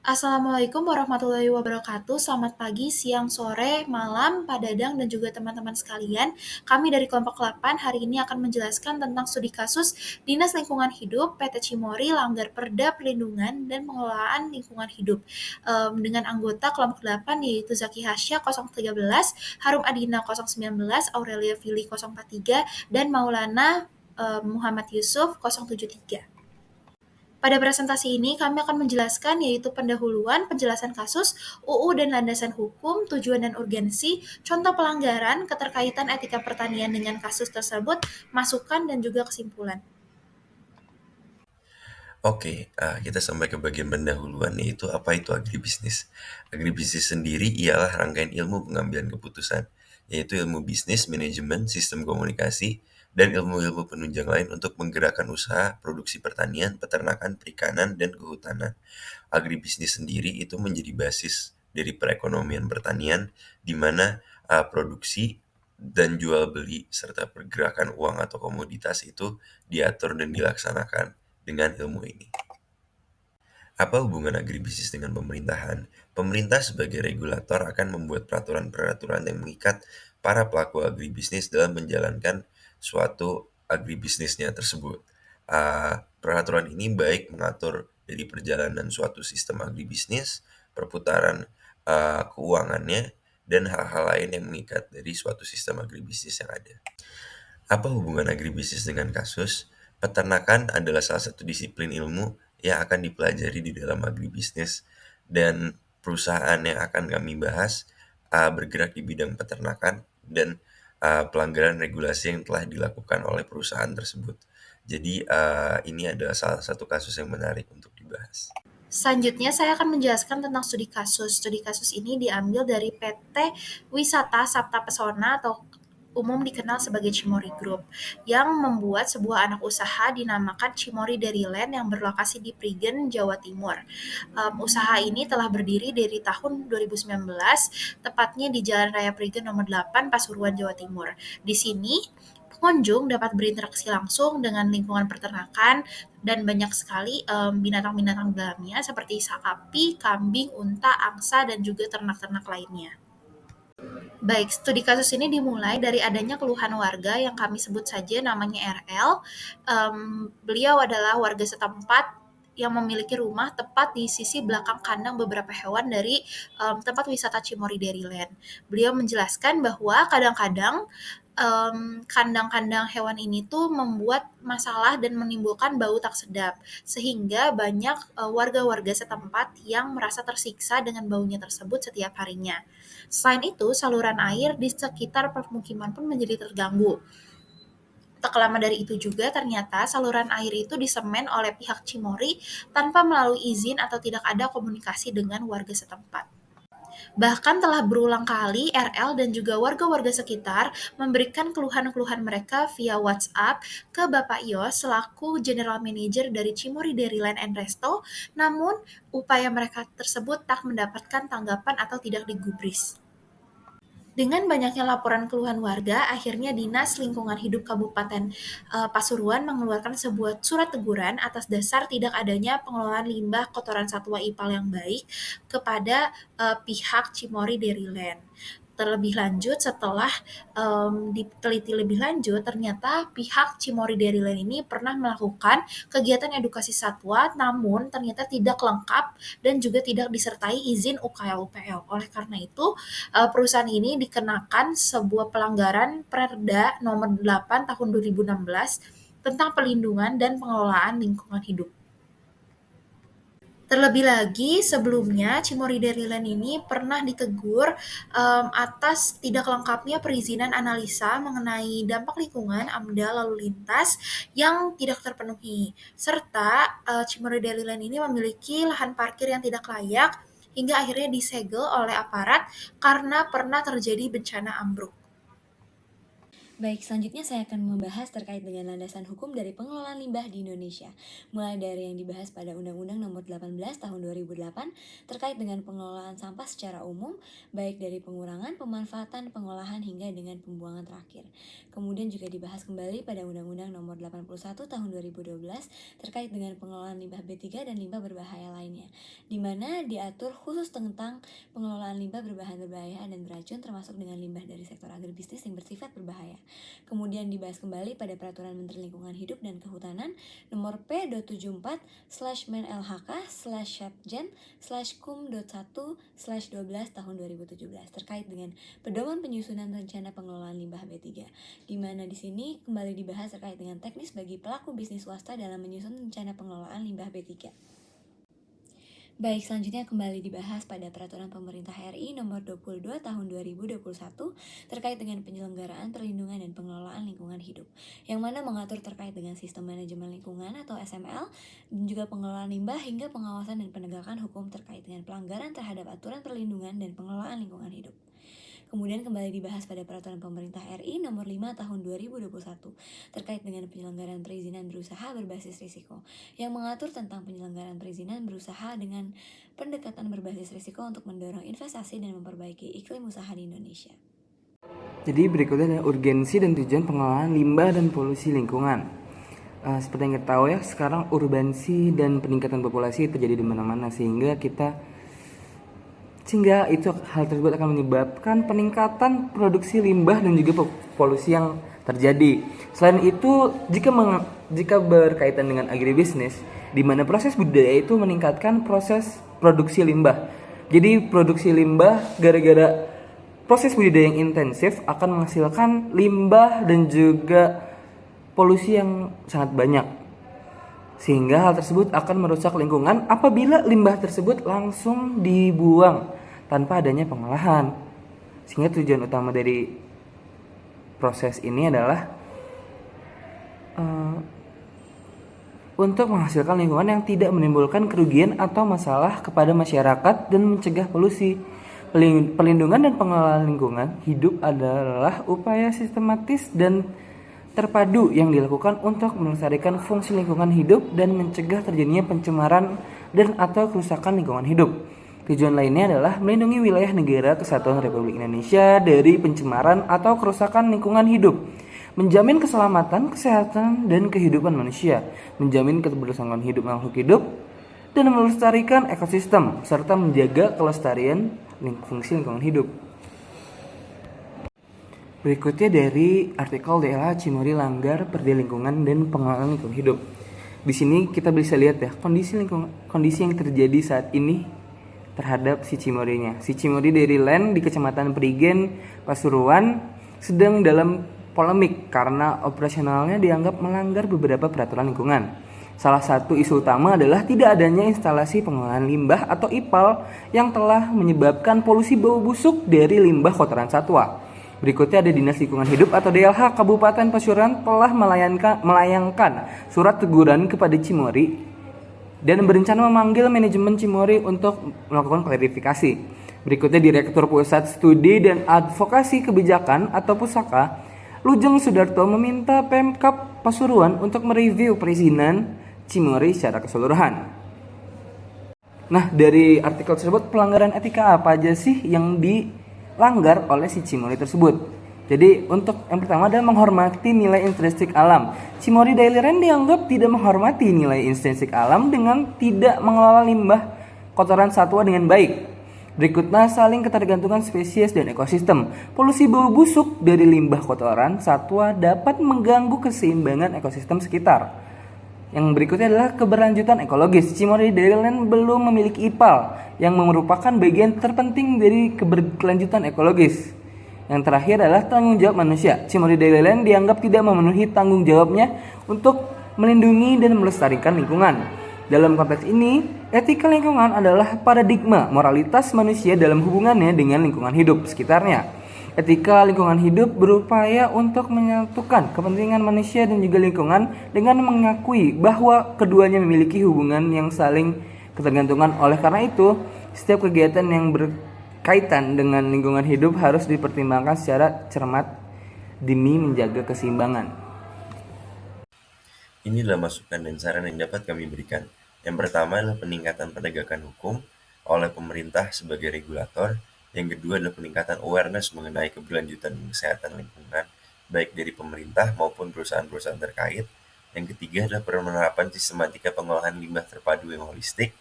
Assalamualaikum warahmatullahi wabarakatuh. Selamat pagi, siang, sore, malam, Pak Dadang dan juga teman-teman sekalian. Kami dari kelompok 8 hari ini akan menjelaskan tentang studi kasus Dinas Lingkungan Hidup PT Cimory langgar Perda Perlindungan dan Pengelolaan Lingkungan Hidup. Dengan anggota kelompok 8 yaitu Zaki Hasya 013, Harum Adina 019, Aurelia Fili 043, dan Maulana Muhammad Yusuf 073. Pada presentasi ini kami akan menjelaskan yaitu pendahuluan, penjelasan kasus, UU dan landasan hukum, tujuan dan urgensi, contoh pelanggaran, keterkaitan etika pertanian dengan kasus tersebut, masukan dan juga kesimpulan. Oke, kita sampai ke bagian pendahuluan, yaitu apa itu agribisnis. Agribisnis sendiri ialah rangkaian ilmu pengambilan keputusan, yaitu ilmu bisnis, manajemen, sistem komunikasi, dan ilmu-ilmu penunjang lain untuk menggerakkan usaha produksi pertanian, peternakan, perikanan, dan kehutanan. Agribisnis sendiri itu menjadi basis dari perekonomian pertanian, di mana produksi dan jual beli serta pergerakan uang atau komoditas itu diatur dan dilaksanakan dengan ilmu ini. Apa hubungan agribisnis dengan pemerintahan? Pemerintah sebagai regulator akan membuat peraturan-peraturan yang mengikat para pelaku agribisnis dalam menjalankan suatu agribisnisnya tersebut. Peraturan ini baik mengatur dari perjalanan suatu sistem agribisnis, perputaran keuangannya, dan hal-hal lain yang mengikat dari suatu sistem agribisnis yang ada. Apa hubungan agribisnis dengan kasus? Peternakan adalah salah satu disiplin ilmu yang akan dipelajari di dalam agribisnis, dan perusahaan yang akan kami bahas bergerak di bidang peternakan dan pelanggaran regulasi yang telah dilakukan oleh perusahaan tersebut. Jadi ini adalah salah satu kasus yang menarik untuk dibahas. Selanjutnya, saya akan menjelaskan tentang studi kasus. Studi kasus ini diambil dari PT Wisata Sabta Pesona atau umum dikenal sebagai Cimory Group, yang membuat sebuah anak usaha dinamakan Cimory Dairyland yang berlokasi di Prigen, Jawa Timur. Usaha ini telah berdiri dari tahun 2019, tepatnya di Jalan Raya Prigen nomor 8, Pasuruan, Jawa Timur. Di sini, pengunjung dapat berinteraksi langsung dengan lingkungan peternakan dan banyak sekali binatang-binatang di dalamnya seperti sapi, kambing, unta, angsa, dan juga ternak-ternak lainnya. Baik, studi kasus ini dimulai dari adanya keluhan warga yang kami sebut saja namanya RL. Beliau adalah warga setempat yang memiliki rumah tepat di sisi belakang kandang beberapa hewan dari tempat wisata Cimory Dairyland. Beliau menjelaskan bahwa kadang-kadang kandang-kandang hewan ini tuh membuat masalah dan menimbulkan bau tak sedap, sehingga banyak warga-warga setempat yang merasa tersiksa dengan baunya tersebut setiap harinya. Selain itu, saluran air di sekitar permukiman pun menjadi terganggu. Tak lama dari itu juga ternyata saluran air itu disemen oleh pihak Cimory tanpa melalui izin atau tidak ada komunikasi dengan warga setempat. Bahkan telah berulang kali RL dan juga warga-warga sekitar memberikan keluhan-keluhan mereka via WhatsApp ke Bapak Yos selaku General Manager dari Cimory Dairyland and Resto, namun upaya mereka tersebut tak mendapatkan tanggapan atau tidak digubris. Dengan banyaknya laporan keluhan warga, akhirnya Dinas Lingkungan Hidup Kabupaten Pasuruan mengeluarkan sebuah surat teguran atas dasar tidak adanya pengelolaan limbah kotoran satwa ipal yang baik kepada pihak Cimory Dairyland. Terlebih lanjut, setelah diteliti lebih lanjut, ternyata pihak Cimory Dairyland ini pernah melakukan kegiatan edukasi satwa, namun ternyata tidak lengkap dan juga tidak disertai izin UKL-UPL. Oleh karena itu, perusahaan ini dikenakan sebuah pelanggaran Perda nomor 8 tahun 2016 tentang perlindungan dan pengelolaan lingkungan hidup. Terlebih lagi, sebelumnya Cimory Dairyland ini pernah ditegur atas tidak lengkapnya perizinan analisa mengenai dampak lingkungan AMDAL lalu lintas yang tidak terpenuhi, serta Cimory Dairyland ini memiliki lahan parkir yang tidak layak hingga akhirnya disegel oleh aparat karena pernah terjadi bencana ambruk. Baik, selanjutnya saya akan membahas terkait dengan landasan hukum dari pengelolaan limbah di Indonesia. Mulai dari yang dibahas pada Undang-Undang Nomor 18 Tahun 2008 terkait dengan pengelolaan sampah secara umum, baik dari pengurangan, pemanfaatan, pengolahan hingga dengan pembuangan terakhir. Kemudian juga dibahas kembali pada Undang-Undang Nomor 81 Tahun 2012 terkait dengan pengelolaan limbah B3 dan limbah berbahaya lainnya, di mana diatur khusus tentang pengelolaan limbah berbahan berbahaya dan beracun termasuk dengan limbah dari sektor agribisnis yang bersifat berbahaya. Kemudian dibahas kembali pada Peraturan Menteri Lingkungan Hidup dan Kehutanan nomor P.74/MLHK/Setjen/Kum.1/12 tahun 2017 terkait dengan pedoman penyusunan rencana pengelolaan limbah B3, di mana di sini kembali dibahas terkait dengan teknis bagi pelaku bisnis swasta dalam menyusun rencana pengelolaan limbah B3. Baik, selanjutnya kembali dibahas pada Peraturan Pemerintah RI Nomor 22 Tahun 2021 terkait dengan penyelenggaraan perlindungan dan pengelolaan lingkungan hidup, yang mana mengatur terkait dengan sistem manajemen lingkungan atau SML, dan juga pengelolaan limbah hingga pengawasan dan penegakan hukum terkait dengan pelanggaran terhadap aturan perlindungan dan pengelolaan lingkungan hidup. Kemudian kembali dibahas pada Peraturan Pemerintah RI Nomor 5 Tahun 2021 terkait dengan penyelenggaraan perizinan berusaha berbasis risiko, yang mengatur tentang penyelenggaraan perizinan berusaha dengan pendekatan berbasis risiko untuk mendorong investasi dan memperbaiki iklim usaha di Indonesia. Jadi berikutnya adalah urgensi dan tujuan pengelolaan limbah dan polusi lingkungan. Seperti yang kita tahu ya, sekarang urbansi dan peningkatan populasi terjadi di mana-mana sehingga itu hal tersebut akan menyebabkan peningkatan produksi limbah dan juga polusi yang terjadi. Selain itu, jika berkaitan dengan agribisnis, di mana proses budidaya itu meningkatkan proses produksi limbah. Jadi produksi limbah gara-gara proses budidaya yang intensif akan menghasilkan limbah dan juga polusi yang sangat banyak. Sehingga hal tersebut akan merusak lingkungan apabila limbah tersebut langsung dibuang tanpa adanya pengolahan. Sehingga tujuan utama dari proses ini adalah untuk menghasilkan lingkungan yang tidak menimbulkan kerugian atau masalah kepada masyarakat dan mencegah polusi. Perlindungan dan pengelolaan lingkungan hidup adalah upaya sistematis dan terpadu yang dilakukan untuk melestarikan fungsi lingkungan hidup dan mencegah terjadinya pencemaran dan atau kerusakan lingkungan hidup. Tujuan lainnya adalah melindungi wilayah negara kesatuan Republik Indonesia dari pencemaran atau kerusakan lingkungan hidup, menjamin keselamatan, kesehatan, dan kehidupan manusia, menjamin keberlangsungan hidup makhluk hidup, dan melestarikan ekosistem, serta menjaga kelestarian fungsi lingkungan hidup. Berikutnya dari artikel DLH Cimory Langgar Perda Lingkungan dan Pengelolaan Lingkungan Hidup. Di sini kita bisa lihat ya kondisi yang terjadi saat ini terhadap si Cimory-nya. Si Cimory dari Land di Kecamatan Perigen, Pasuruan sedang dalam polemik karena operasionalnya dianggap melanggar beberapa peraturan lingkungan. Salah satu isu utama adalah tidak adanya instalasi pengolahan limbah atau IPAL yang telah menyebabkan polusi bau busuk dari limbah kotoran satwa. Berikutnya ada Dinas Lingkungan Hidup atau DLH Kabupaten Pasuruan telah melayangkan surat teguran kepada Cimory dan berencana memanggil manajemen Cimory untuk melakukan klarifikasi. Berikutnya Direktur Pusat Studi dan Advokasi Kebijakan atau Pusaka, Lujeng Sudarto meminta Pemkab Pasuruan untuk mereview perizinan Cimory secara keseluruhan. Nah, dari artikel tersebut pelanggaran etika apa aja sih yang dilanggar oleh si Cimory tersebut? Jadi untuk yang pertama adalah menghormati nilai intrinsik alam. Cimory Daily Land dianggap tidak menghormati nilai intrinsik alam dengan tidak mengelola limbah kotoran satwa dengan baik. Berikutnya saling ketergantungan spesies dan ekosistem. Polusi bau busuk dari limbah kotoran satwa dapat mengganggu keseimbangan ekosistem sekitar. Yang berikutnya adalah keberlanjutan ekologis. Cimory Daily Land belum memiliki IPAL yang merupakan bagian terpenting dari keberlanjutan ekologis. Yang terakhir adalah tanggung jawab manusia. Cimory Daily Land dianggap tidak memenuhi tanggung jawabnya untuk melindungi dan melestarikan lingkungan. Dalam konteks ini, etika lingkungan adalah paradigma moralitas manusia dalam hubungannya dengan lingkungan hidup sekitarnya. Etika lingkungan hidup berupaya untuk menyatukan kepentingan manusia dan juga lingkungan dengan mengakui bahwa keduanya memiliki hubungan yang saling ketergantungan. Oleh karena itu, setiap kegiatan yang berkaitan dengan lingkungan hidup harus dipertimbangkan secara cermat demi menjaga keseimbangan. Inilah masukan dan saran yang dapat kami berikan. Yang pertama adalah peningkatan penegakan hukum oleh pemerintah sebagai regulator. Yang kedua adalah peningkatan awareness mengenai keberlanjutan kesehatan lingkungan, baik dari pemerintah maupun perusahaan-perusahaan terkait. Yang ketiga adalah penerapan sistematika pengolahan limbah terpadu yang holistik.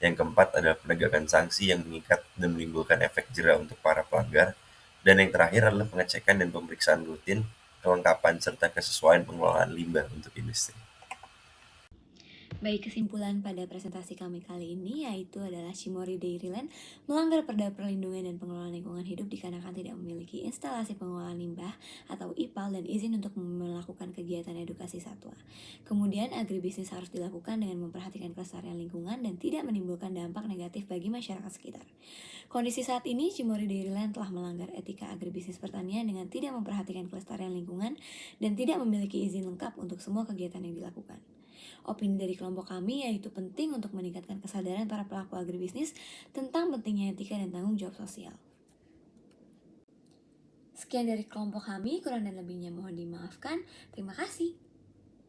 Yang keempat adalah penegakan sanksi yang mengikat dan menimbulkan efek jera untuk para pelanggar. Dan yang terakhir adalah pengecekan dan pemeriksaan rutin, kelengkapan serta kesesuaian pengelolaan limbah untuk industri. Baik, kesimpulan pada presentasi kami kali ini yaitu adalah Shimori Dairyland melanggar Perda Perlindungan dan Pengelolaan Lingkungan Hidup dikarenakan tidak memiliki instalasi pengolahan limbah atau IPAL dan izin untuk melakukan kegiatan edukasi satwa. Kemudian, agribisnis harus dilakukan dengan memperhatikan kelestarian lingkungan dan tidak menimbulkan dampak negatif bagi masyarakat sekitar. Kondisi saat ini, Shimori Dairyland telah melanggar etika agribisnis pertanian dengan tidak memperhatikan kelestarian lingkungan dan tidak memiliki izin lengkap untuk semua kegiatan yang dilakukan. Opini dari kelompok kami yaitu penting untuk meningkatkan kesadaran para pelaku agribisnis tentang pentingnya etika dan tanggung jawab sosial. Sekian dari kelompok kami, kurang dan lebihnya mohon dimaafkan. Terima kasih.